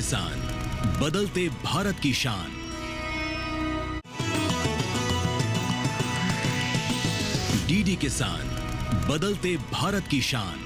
किसान, बदलते भारत की शान। डीडी किसान, बदलते भारत की शान।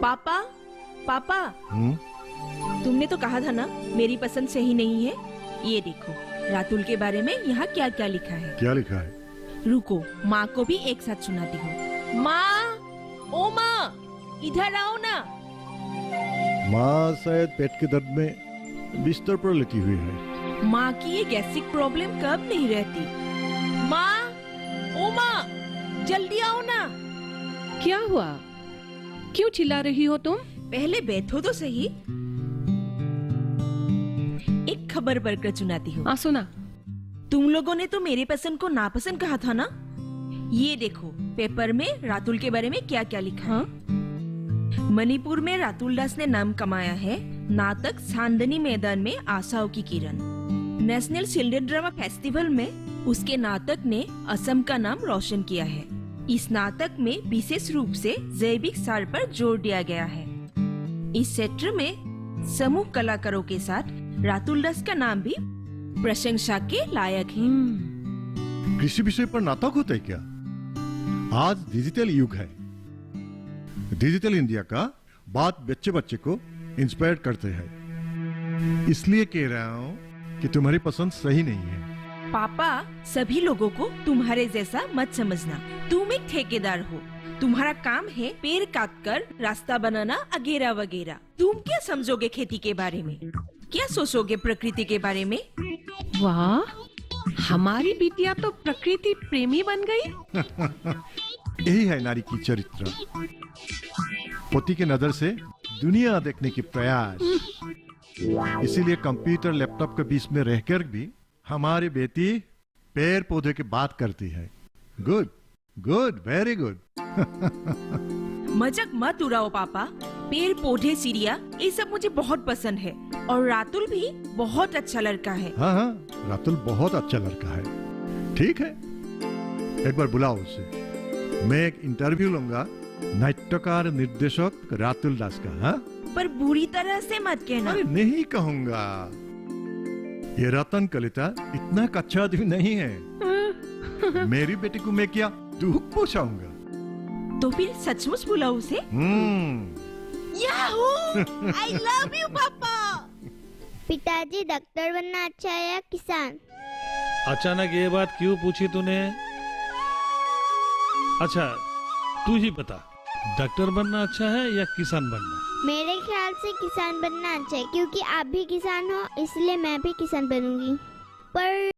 पापा, पापा, तुमने तो कहा था ना मेरी पसंद सही नहीं है। ये देखो रातुल के बारे में यहाँ क्या क्या लिखा है। क्या लिखा है? रुको, माँ को भी एक साथ सुनाती हूँ। माँ, ओ माँ, इधर आओ ना। माँ शायद पेट के दर्द में बिस्तर पर लेटी हुई है। माँ की ये गैस्ट्रिक प्रॉब्लम कब नहीं रहती। माँ, ओ माँ, जल्दी आओ ना। क्या हुआ? क्यों चिल्ला रही हो तुम? पहले बैठो तो सही। एक खबर पढ़कर सुनाती हूँ। सुना। तुम लोगों ने तो मेरे पसंद को नापसंद कहा था ना। ये देखो पेपर में रातुल के बारे में क्या क्या लिखा है। मणिपुर में रातुल दास ने नाम कमाया है। नाटक चांदनी मैदान में आशाओं की किरण। नेशनल चिल्ड्रन ड्रामा फेस्टिवल में उसके नाटक ने असम का नाम रोशन किया है। इस नाटक में विशेष रूप से जैविक सार पर जोर दिया गया है। इस क्षेत्र में समूह कलाकारों के साथ रातुल दास का नाम भी प्रशंसा के लायक है। कृषि विषय पर नाटक होता है क्या? आज डिजिटल युग है। डिजिटल इंडिया का बात बच्चे बच्चे को इंस्पायर करते हैं। इसलिए कह रहा हूँ कि तुम्हारी पसंद सही नहीं है। पापा, सभी लोगों को तुम्हारे जैसा मत समझना। तुम एक ठेकेदार हो। तुम्हारा काम है पेड़ काट कर रास्ता बनाना वगैरह वगैरह। तुम क्या समझोगे खेती के बारे में? क्या सोचोगे प्रकृति के बारे में? वाह, हमारी बिटिया तो प्रकृति प्रेमी बन गई। यही है नारी की चरित्र। पति के नजर से दुनिया देखने की प्रयास। इसीलिए कंप्यूटर लैपटॉप के बीच में रहकर भी हमारी बेटी पेड़ पौधे की बात करती है। Good, good, very good. मजाक मत उड़ाओ पापा। पेड़ पौधे चिड़िया ये सब मुझे बहुत पसंद है। और रातुल भी बहुत अच्छा लड़का है। हाँ हाँ, रातुल बहुत अच्छा लड़का है। ठीक है, एक बार बुलाओ उसे। मैं एक इंटरव्यू लूंगा नाट्यकार निर्देशक रातुल दास का। हाँ, पर बुरी तरह से मत कहना। अरे नहीं कहूंगा। ये रतन कलिता इतना कच्चा आदमी नहीं है। मेरी बेटी को मैं क्या दुख पहुंचाऊंगा? तो फिर सचमुच बुलाओ उसे। याहू! I love you पापा। पिताजी, डॉक्टर बनना अच्छा है या किसान? अचानक ये बात क्यों पूछी तूने? अच्छा, तू ही बता, डॉक्टर बनना अच्छा है या किसान बनना? मेरे ख्याल से किसान बनना अच्छा है, क्योंकि आप भी किसान हो, इसलिए मैं भी किसान बनूंगी। पर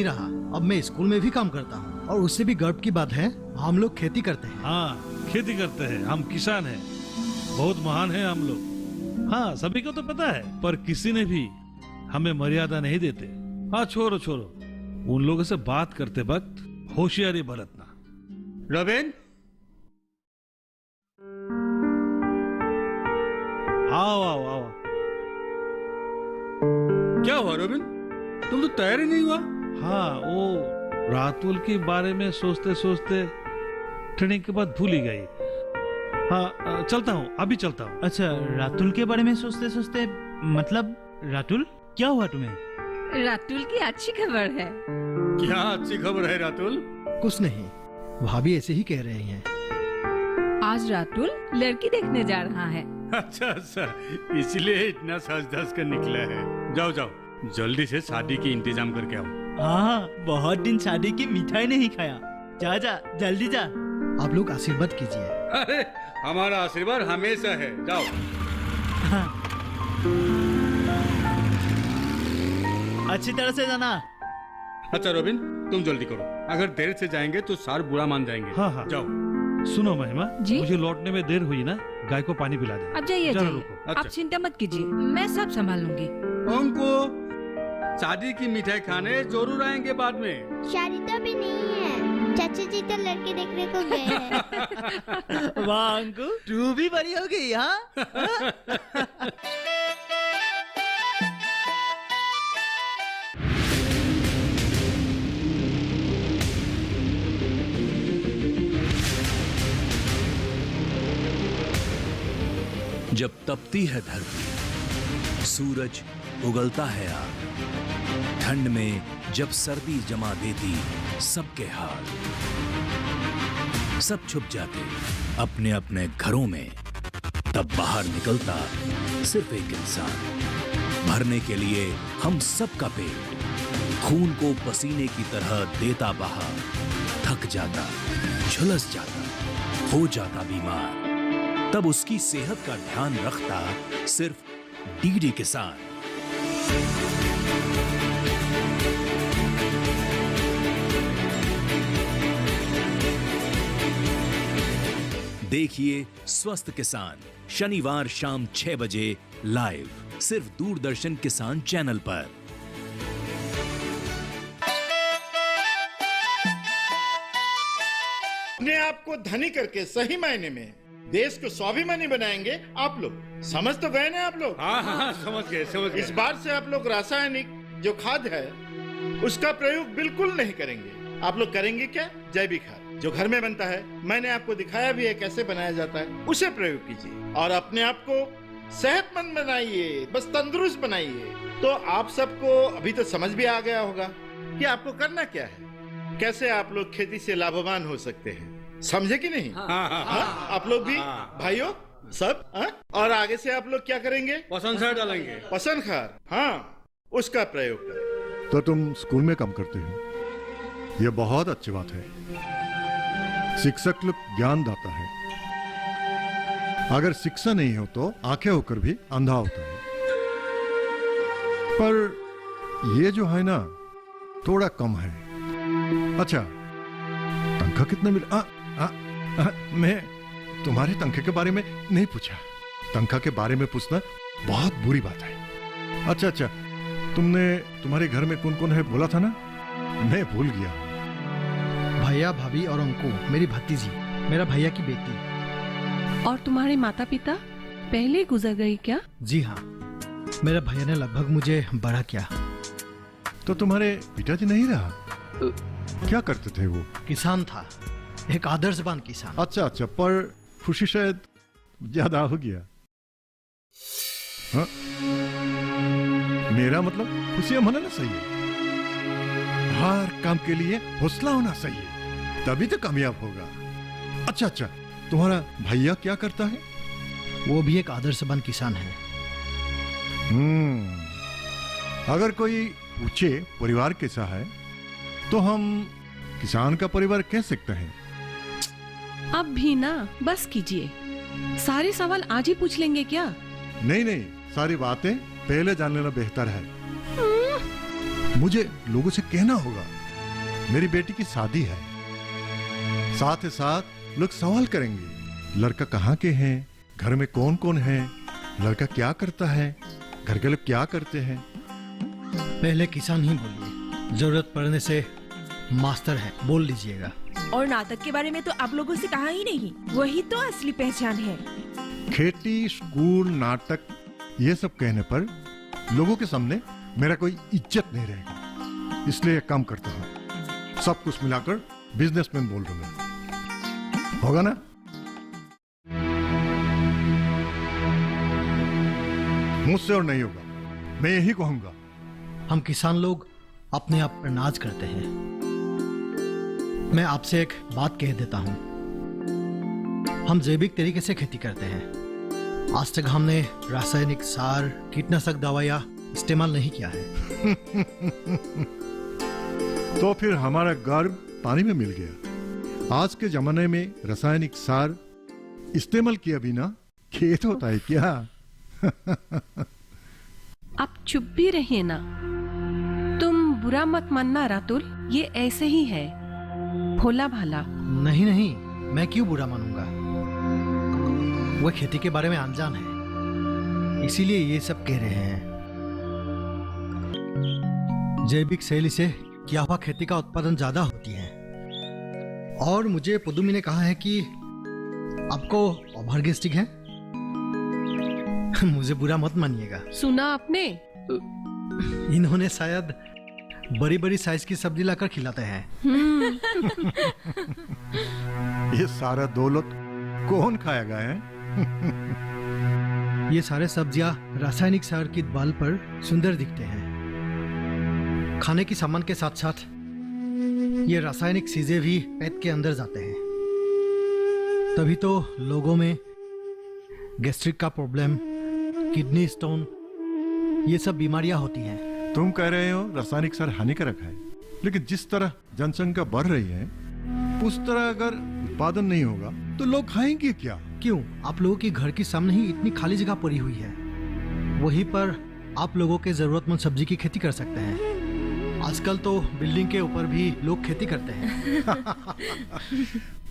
नहीं रहा। अब मैं स्कूल में भी काम करता हूँ और उससे भी गर्व की बात है, हम लोग खेती करते हैं। हाँ, खेती करते हैं, हम किसान हैं, बहुत महान हैं हम लोग। हाँ, सभी को तो पता है, पर किसी ने भी हमें मर्यादा नहीं देते। हाँ, छोड़ो छोड़ो, उन लोगों से बात करते वक्त होशियारी बरतना। रॉबिन, आओ आओ आओ। क्या हुआ रॉबिन? तुम तो तैयार ही नहीं हुआ। हाँ, वो रातुल के बारे में सोचते सोचते ट्रेनिंग के बाद भूल ही गई। हाँ, चलता हूँ, अभी चलता हूँ। अच्छा, रातुल के बारे में सोचते सोचते, मतलब रातुल क्या हुआ तुम्हें? रातुल की अच्छी खबर है। क्या अच्छी खबर है रातुल? कुछ नहीं, भाभी ऐसे ही कह रहे हैं। आज रातुल लड़की देखने जा रहा है। अच्छा अच्छा, इसलिए इतना सज धज कर निकला है। जाओ जाओ, जल्दी से शादी की इंतजाम करके आओ। हाँ, बहुत दिन शादी की मिठाई नहीं खाया। जा जा, जल्दी जा। आप लोग आशीर्वाद कीजिए। अरे, हमारा आशीर्वाद हमेशा है। जाओ। हाँ। अच्छी तरह से जाना। अच्छा रॉबिन, तुम जल्दी करो, अगर देर से जाएंगे तो सार बुरा मान जाएंगे। हाँ हाँ, जाओ। सुनो महिमा जी? मुझे लौटने में देर हुई ना, गाय को पानी पिला दे। अब जाइए जरा जाइए, रुको। अच्छा। आप चिंता मत कीजिए, मैं सब संभाल लूंगी। उनको शादी की मिठाई खाने जरूर आएंगे बाद में। शादी तो अभी नहीं है, चाचा जी तो लड़के देखने को गए हैं। वाह अंकु, तू भी बड़ी हो गई। हाँ। जब तपती है धरती, सूरज उगलता है आग, ठंड में जब सर्दी जमा देती सबके हाल, सब छुप जाते अपने अपने घरों में, तब बाहर निकलता सिर्फ एक इंसान, भरने के लिए हम सबका पेट, खून को पसीने की तरह देता बहा, थक जाता, झुलस जाता, हो जाता बीमार, तब उसकी सेहत का ध्यान रखता सिर्फ डीडी किसान। देखिए स्वस्थ किसान शनिवार शाम 6 बजे लाइव, सिर्फ दूरदर्शन किसान चैनल पर। अपने आप को धनी करके सही मायने में देश को स्वाभिमानी बनाएंगे आप लोग। समझ तो गए ना आप लोग? हाँ हाँ, समझ गए समझ गए। इस बार से आप लोग रासायनिक जो खाद है उसका प्रयोग बिल्कुल नहीं करेंगे। आप लोग करेंगे क्या? जैविक खाद जो घर में बनता है, मैंने आपको दिखाया भी है कैसे बनाया जाता है, उसे प्रयोग कीजिए और अपने आप को सेहतमंद बनाइए, बस तंदुरुस्त बनाइए। तो आप सबको अभी तो समझ भी आ गया होगा कि आपको करना क्या है, कैसे आप लोग खेती से लाभवान हो सकते हैं। समझे कि नहीं? हाँ? आप लोग भी भाइयों सब। हाँ? और आगे से आप लोग क्या करेंगे? पसंद खार डालेंगे। पसंद खार, हाँ, उसका प्रयोग करें। तो तुम स्कूल में काम करते हो, यह बहुत अच्छी बात है। शिक्षक लोग ज्ञान दाता है, अगर शिक्षा नहीं हो तो आंखें होकर भी अंधा होता है। पर ये जो है ना, थोड़ा कम है। अच्छा, तनख्वाह कितना मिला? मैं तुम्हारे तनख्वाह के बारे में नहीं पूछा। तनख्वाह के बारे में पूछना बहुत बुरी बात है। अच्छा अच्छा, तुमने तुम्हारे घर में कौन कौन है बोला था ना, मैं भूल गया। भैया, भाभी और अंकु मेरी भतीजी, मेरा भैया की बेटी। और तुम्हारे माता पिता पहले गुजर गई क्या? जी हाँ, मेरा भैया ने लगभग मुझे बड़ा किया। तो तुम्हारे पिताजी नहीं रहा? क्या करते थे वो? किसान था, एक आदर्शवान किसान। अच्छा अच्छा, पर खुशी शायद ज्यादा हो गया। हाँ? मेरा मतलब खुशियां मनाना चाहिए, हर काम के लिए हौसला होना चाहिए, तभी तो कामयाब होगा। अच्छा अच्छा, तुम्हारा भैया क्या करता है? वो भी एक आदर्शवान किसान है। अगर कोई पूछे परिवार कैसा है तो हम किसान का परिवार कह सकते हैं। अब भी ना, बस कीजिए, सारे सवाल आज ही पूछ लेंगे क्या? नहीं नहीं, सारी बातें पहले जान लेना बेहतर है। मुझे लोगों से कहना होगा मेरी बेटी की शादी है। साथ ही साथ लोग सवाल करेंगे लड़का कहाँ के हैं, घर में कौन कौन है, लड़का क्या करता है, घर के लोग क्या करते हैं। पहले किसान ही बोलिए, जरूरत पड़ने से मास्टर है बोल लीजिएगा। और नाटक के बारे में तो आप लोगों से कहा ही नहीं, वही तो असली पहचान है। खेती, स्कूल, नाटक ये सब कहने पर लोगों के सामने मेरा कोई इज्जत नहीं रहेगा, इसलिए एक काम करता हूँ, सब कुछ मिलाकर बिजनेसमैन बोल दूंगा। होगा ना? मुझसे और नहीं होगा, मैं यही कहूंगा। हम किसान लोग अपने आप पर नाज करते हैं। मैं आपसे एक बात कह देता हूं, हम जैविक तरीके से खेती करते हैं। आज तक हमने रासायनिक सार, कीटनाशक दवाइयां इस्तेमाल नहीं किया है। तो फिर हमारा गर्व पानी में मिल गया। आज के जमाने में रासायनिक सार इस्तेमाल किया बिना खेत होता है क्या? आप चुप भी रहिए ना। तुम बुरा मत मानना रातुल, ये ऐसे ही है, भोला भाला। नहीं नहीं, मैं क्यों बुरा मानूंगा? वह खेती के बारे में अनजान है, इसीलिए ये सब कह रहे हैं। जैविक शैली से किया हुआ खेती का उत्पादन ज्यादा होती है। और मुझे पुदुमी ने कहा है कि आपको ओवर गैस्ट्रिक है। मुझे बुरा मत मानिएगा। सुना आपने? इन्होंने शायद बड़ी बड़ी साइज की सब्जी लाकर खिलाते हैं। ये सारा दौलत कौन खाएगा है? ये सारे सब्जियां रासायनिक सार की बल पर सुंदर दिखते हैं। खाने की सामान के साथ साथ ये रासायनिक चीजें भी पेट के अंदर जाते हैं। तभी तो लोगों में गैस्ट्रिक का प्रॉब्लम, किडनी स्टोन, ये सब बीमारियां होती हैं। तुम कह रहे हो रासायनिक सार हानिकारक है, लेकिन जिस तरह जनसंख्या बढ़ रही है उस तरह अगर उत्पादन नहीं होगा तो लोग खाएंगे क्या? क्यों? आप लोगों के घर के सामने ही इतनी खाली जगह पड़ी हुई है, वहीं पर आप लोगों के जरूरतमंद सब्जी की खेती कर सकते हैं। आजकल तो बिल्डिंग के ऊपर भी लोग खेती करते हैं।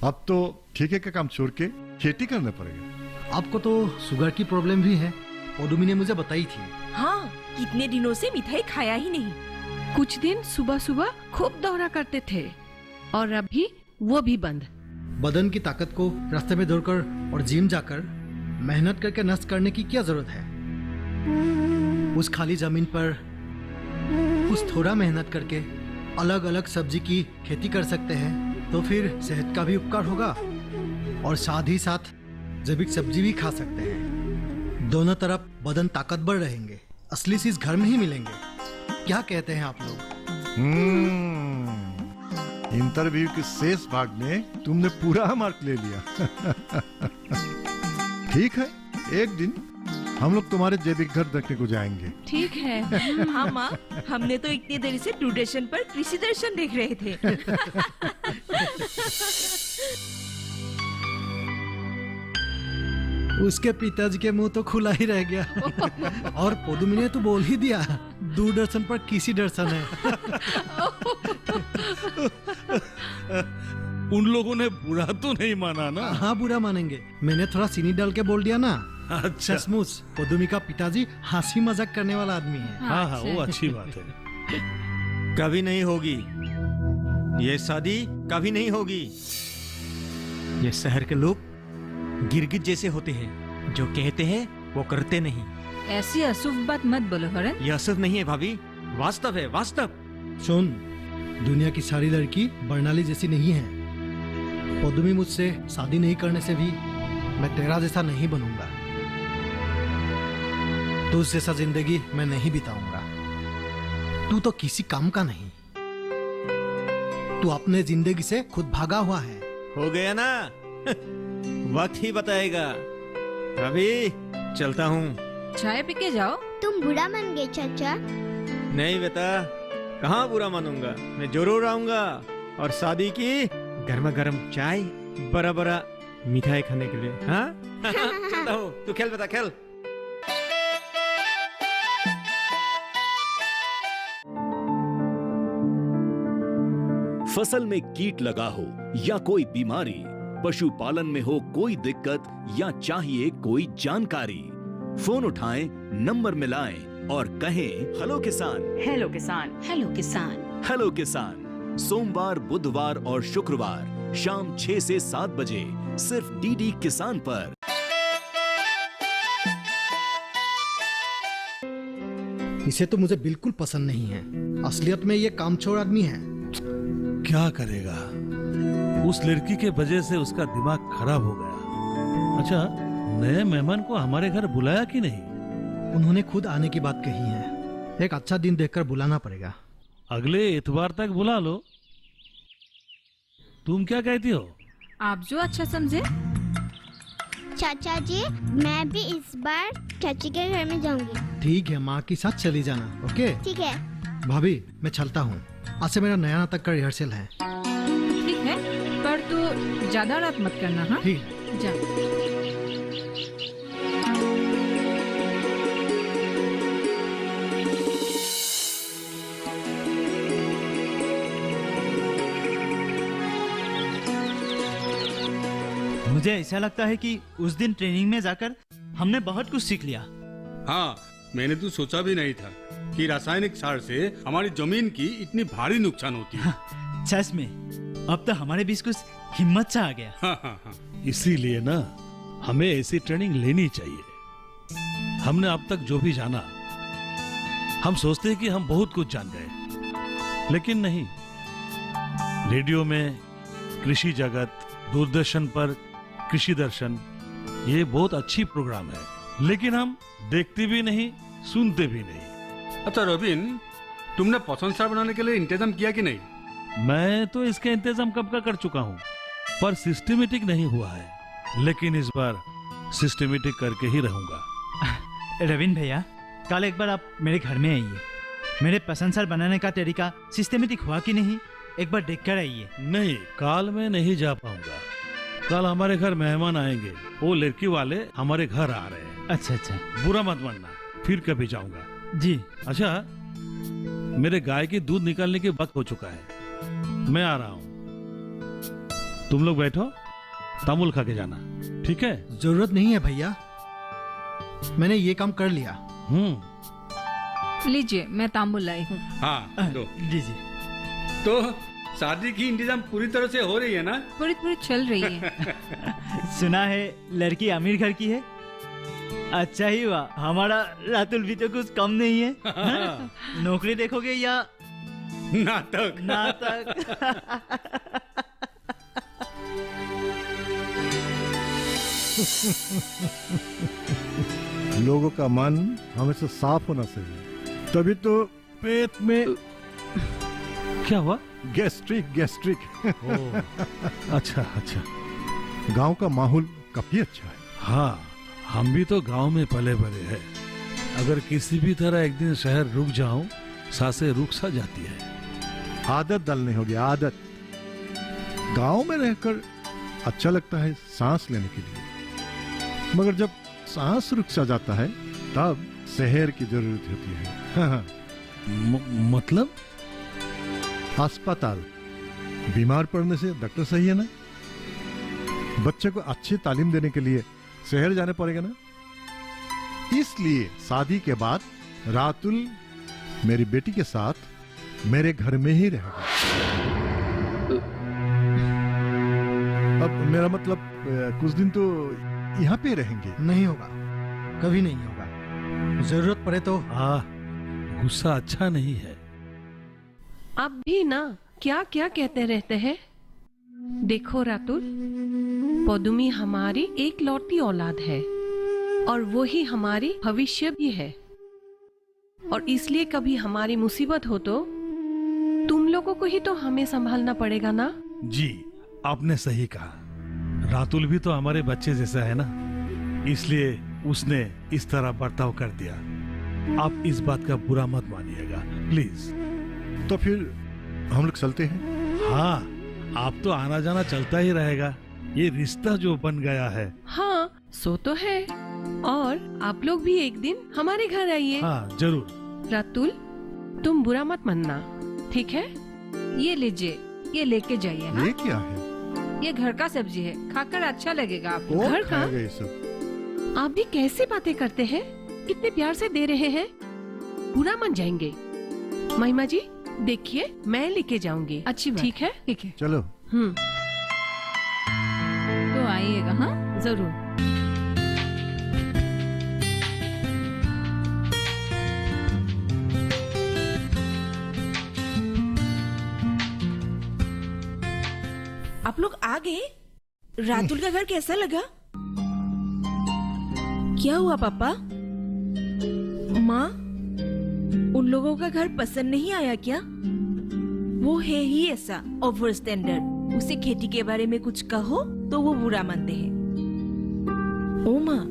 अब तो ठेके का काम छोड़ के खेती करना पड़ेगा। आपको तो शुगर की प्रॉब्लम भी है, ओडुमी ने मुझे बताई थी। हाँ, कितने दिनों से मिठाई खाया ही नहीं। कुछ दिन सुबह सुबह खूब दौड़ा करते थे और अभी वो भी बंद। बदन की ताकत को रास्ते में दौड़कर और जिम जाकर मेहनत करके नष्ट करने की क्या जरूरत है? उस खाली जमीन पर कुछ थोड़ा मेहनत करके अलग अलग सब्जी की खेती कर सकते हैं, तो फिर सेहत का भी उपकार होगा और साथ ही साथ जैविक सब्जी भी खा सकते हैं। दोनों तरफ बदन ताकतवर रहेंगे। असली चीज घर में ही मिलेंगे। क्या कहते हैं आप लोग? इंटरव्यू के शेष भाग में तुमने पूरा मार्क ले लिया। ठीक है, एक दिन हम लोग तुम्हारे जैविक घर देखने को जाएंगे। ठीक है। हाँ माँ, हमने तो इतनी देर से दूरदर्शन पर कृषि दर्शन देख रहे थे। उसके पिताजी के मुंह तो खुला ही रह गया। और पोदुमी ने तो बोल ही दिया, दूरदर्शन पर किसी दर्शन है। उन लोगों ने बुरा तो नहीं माना ना? हाँ, बुरा मानेंगे। मैंने थोड़ा चीनी डाल के बोल दिया ना। अच्छा। सचमुच पोदुमी का पिताजी हंसी मजाक करने वाला आदमी है। हाँ हाँ, वो अच्छी बात है। कभी नहीं होगी ये शादी, कभी नहीं होगी। ये शहर के लोग गिरगिट जैसे होते हैं, जो कहते हैं वो करते नहीं। ऐसी अशुभ बात मत बोलो हरन। यह अशुभ नहीं है भाभी, वास्तव है, वास्तव। सुन, दुनिया की सारी लड़की बर्नाली जैसी नहीं है। पोदुमी मुझसे शादी नहीं करने से भी मैं तेरा जैसा नहीं बनूंगा। तुझ जैसा जिंदगी मैं नहीं बिताऊंगा। तू तो किसी काम का नहीं। तू अपने जिंदगी से खुद भागा हुआ है। हो गया ना? वक्त ही बताएगा। अभी चलता हूँ। चाय पी के जाओ। तुम बुरा मान गए चाचा। नहीं बेटा, कहाँ बुरा मानूंगा, मैं जरूर आऊंगा। और शादी की गर्मा गर्म चाय, बड़ा बड़ा मिठाई खाने के लिए। हाँ? चलता हूँ। तू खेल बेटा, खेल। फसल में कीट लगा हो या कोई बीमारी, पशुपालन में हो कोई दिक्कत या चाहिए कोई जानकारी, फोन उठाएं, नंबर मिलाएं और कहें हेलो किसान। हेलो किसान, हेलो किसान। हेलो किसान सोमवार, बुधवार और शुक्रवार शाम 6 से 7 बजे सिर्फ डीडी किसान पर। इसे तो मुझे बिल्कुल पसंद नहीं है। असलियत में ये कामचोर आदमी है। क्या करेगा, उस लड़की के वजह से उसका दिमाग खराब हो गया। अच्छा, नए मेहमान को हमारे घर बुलाया कि नहीं? उन्होंने खुद आने की बात कही है। एक अच्छा दिन देखकर बुलाना पड़ेगा। अगले इतवार तक बुला लो। तुम क्या कहती हो? आप जो अच्छा समझे। चाचा जी, मैं भी इस बार चाची के घर में जाऊंगी। ठीक है, माँ के साथ चली जाना। ओके ठीक है। भाभी, मैं चलता हूँ। आज से मेरा नया नाटक का रिहर्सल है। ठीक है, पर तो ज्यादा रात मत करना। हाँ, ठीक है। जा। मुझे ऐसा लगता है कि उस दिन ट्रेनिंग में जाकर हमने बहुत कुछ सीख लिया। हाँ, मैंने तो सोचा भी नहीं था कि रासायनिक सार से हमारी जमीन की इतनी भारी नुकसान होती है। सच में, अब तो हमारे बीच कुछ हिम्मत सा आ गया। हाँ। इसीलिए ना हमें ऐसी ट्रेनिंग लेनी चाहिए। हमने अब तक जो भी जाना, हम सोचते हैं कि हम बहुत कुछ जान गए, लेकिन नहीं। रेडियो में कृषि जगत, दूरदर्शन पर कृषि दर्शन, ये बहुत अच्छी प्रोग्राम है, लेकिन हम देखते भी नहीं, सुनते भी नहीं। अच्छा रोबिन, तुमने पसंद सार बनाने के लिए इंतजाम किया कि नहीं? मैं तो इसका इंतजाम कब का कर चुका हूँ, पर सिस्टमेटिक नहीं हुआ है। लेकिन इस बार सिस्टमेटिक करके ही रहूंगा। रविंद्र भैया, कल एक बार आप मेरे घर में आइए। मेरे पसंद सार बनाने का तरीका सिस्टमेटिक हुआ कि नहीं, एक बार देख कर आइए। नहीं, कल मैं नहीं जा पाऊंगा। कल हमारे घर मेहमान आएंगे, वो लड़की वाले हमारे घर आ रहे हैं। अच्छा अच्छा, बुरा मत मानना, फिर कभी जाऊंगा। जी। अच्छा, मेरे गाय की दूध निकालने के वक्त हो चुका है, मैं आ रहा हूँ। तुम लोग बैठो, तामुल खा के जाना, ठीक है? जरूरत नहीं है भैया, मैंने ये काम कर लिया। लीजिए, मैं तांबुल लाई हूँ। हाँ, दो। लीजिए। तो शादी की इंतजाम पूरी तरह से हो रही है ना? पूरी चल रही है। सुना है लड़की अमीर घर की है। अच्छा ही हुआ, हमारा रातुल भी तो कुछ कम नहीं है। नौकरी देखोगे या नाटक? लोगों का मन हमेशा साफ होना चाहिए, तभी तो पेट में क्या हुआ? गैस्ट्रिक। अच्छा। गांव का माहौल काफी अच्छा है। हाँ, हम भी तो गांव में पले बड़े हैं। अगर किसी भी तरह एक दिन शहर रुक जाऊं, सांसें रुक सा जाती है। आदत डालनी होगी, आदत। गांव में रहकर अच्छा लगता है सांस लेने के लिए, मगर जब सांस रुक सा जाता है तब शहर की जरूरत होती है। मतलब? अस्पताल, बीमार पड़ने से डॉक्टर सही है ना? बच्चे को अच्छी तालीम देने के लिए शहर जाने पड़ेगा ना? इसलिए शादी के बाद रातुल मेरी बेटी के साथ मेरे घर में ही रहेगा। अब मेरा मतलब कुछ दिन तो यहाँ पे रहेंगे। नहीं होगा, कभी नहीं होगा। जरूरत पड़े तो। गुस्सा अच्छा नहीं है। आप भी ना क्या क्या कहते रहते हैं। देखो रातुल, पदुमी हमारी एक लौती औलाद है और वो ही हमारी भविष्य भी है, और इसलिए कभी हमारी मुसीबत हो तो तुम लोगों को ही तो हमें संभालना पड़ेगा ना। जी, आपने सही कहा। रातुल भी तो हमारे बच्चे जैसा है ना, इसलिए उसने इस तरह बर्ताव कर दिया। आप इस बात का बुरा मत मानिएगा प्लीज। तो फिर हम लोग चलते हैं। हाँ, आप तो आना जाना चलता ही रहेगा, ये रिश्ता जो बन गया है। हाँ, सो तो है। और आप लोग भी एक दिन हमारे घर आइए। हाँ, जरूर। रातुल, तुम बुरा मत मानना, ठीक है? ये लीजिए, ये लेके जाइए। हाँ? ये क्या है? ये घर का सब्जी है, खाकर अच्छा लगेगा आपको। कौन घर का? खाएगा ये सब? आप भी कैसे बातें करते हैं? कितने प्यार से दे रहे हैं, बुरा मान जाएंगे। महिमा जी देखिए, मैं लेके जाऊंगी। अच्छी बात। ठीक है? ठीक है, चलो। तो आइएगा। हाँ जरूर। आप लोग आ गए? रातुल का घर कैसा लगा? क्या हुआ पापा? माँ, उन लोगों का घर पसंद नहीं आया क्या? वो है ही ऐसा ओवर स्टैंडर्ड। उसे खेती के बारे में कुछ कहो तो वो बुरा मानते हैं। ओ माँ,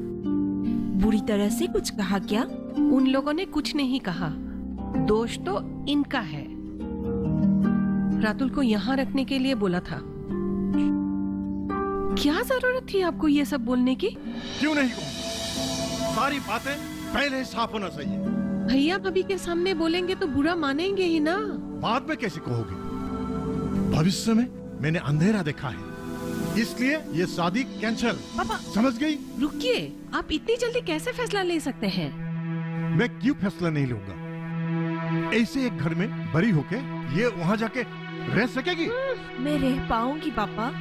बुरी तरह से कुछ कहा क्या? उन लोगों ने कुछ नहीं कहा, दोष तो इनका है। रातुल को यहाँ रखने के लिए बोला था। क्या जरूरत थी आपको ये सब बोलने की? क्यों नहीं कहूँ? सारी बातें पहले ही साफ होना चाहिए। भैया भाभी के सामने बोलेंगे तो बुरा मानेंगे ही ना। बाद में कैसे कहोगे? भविष्य में मैंने अंधेरा देखा है, इसलिए ये शादी कैंसिल। पापा समझ गई? रुकिए, आप इतनी जल्दी कैसे फैसला ले सकते हैं? मैं क्यों फैसला नहीं लूंगा? ऐसे एक घर में बड़ी होके ये वहाँ जाके रह सकेगी? मैं रह पाऊंगी पापा।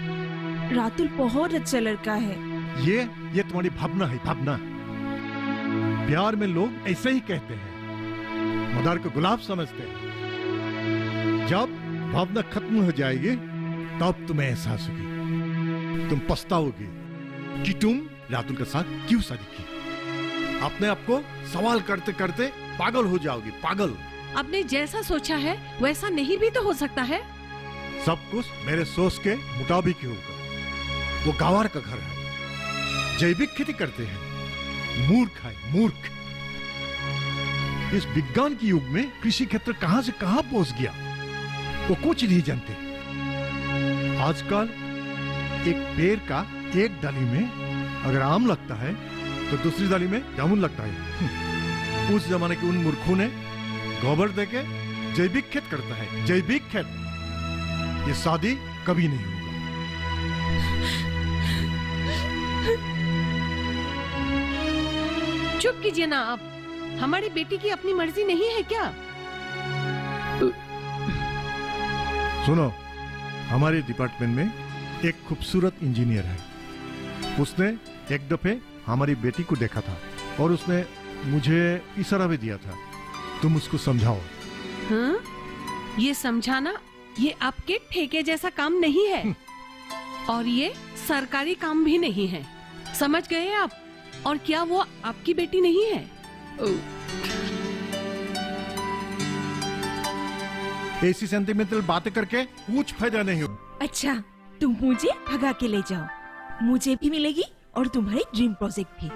रातुल बहुत अच्छा लड़का है। ये तुम्हारी भावना है, भावना। प्यार में लोग ऐसे ही कहते हैं, मदार को गुलाब समझते हैं। जब भावना खत्म हो जाएगी तब तुम्हें एहसास होगी, तुम पछताओगी कि तुम रातुल के साथ क्यों शादी की। अपने आप को सवाल करते करते पागल हो जाओगी, पागल। आपने जैसा सोचा है वैसा नहीं भी तो हो सकता है। सब कुछ मेरे सोच के मुताबिक ही होगा। वो गांवार का घर है, जैविक खेती करते हैं। मूर्ख है, मूर्ख। इस विज्ञान के युग में कृषि क्षेत्र कहां से कहां पहुंच गया, वो कुछ नहीं जानते। आजकल एक पेड़ का एक डाली में अगर आम लगता है तो दूसरी डाली में जामुन लगता है। उस जमाने के उन मूर्खों ने गोबर देके जैविक खेत करता है, जैविक खेत। ये शादी कभी नहीं होगा। चुप कीजिए ना आप। हमारी बेटी की अपनी मर्जी नहीं है क्या? सुनो, हमारे डिपार्टमेंट में एक खूबसूरत इंजीनियर है। उसने एक दफे हमारी बेटी को देखा था और उसने मुझे इशारा भी दिया था। तुम उसको समझाओ। हाँ? ये समझाना ये आपके ठेके जैसा काम नहीं है और ये सरकारी काम भी नहीं है। समझ गए आप? और क्या वो आपकी बेटी नहीं है? ऐसी सेंटिमेंटल बातें करके कुछ फायदा नहीं हो। अच्छा, तुम मुझे भगा के ले जाओ, मुझे भी मिलेगी और तुम्हारे ड्रीम प्रोजेक्ट भी।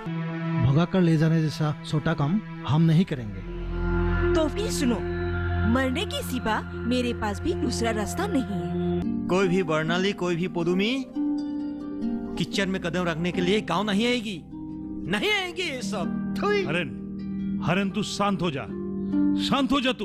भगा कर ले जाने जैसा छोटा काम हम नहीं करेंगे। तो फिर सुनो, मरने की सिवा मेरे पास भी दूसरा रास्ता नहीं है। कोई भी बर्नाली, कोई भी पोदुमी किचन में कदम रखने के लिए गांव नहीं आएगी, नहीं आएगी ये सब। हरन, हरन तू शांत हो जा, शांत हो जा तू।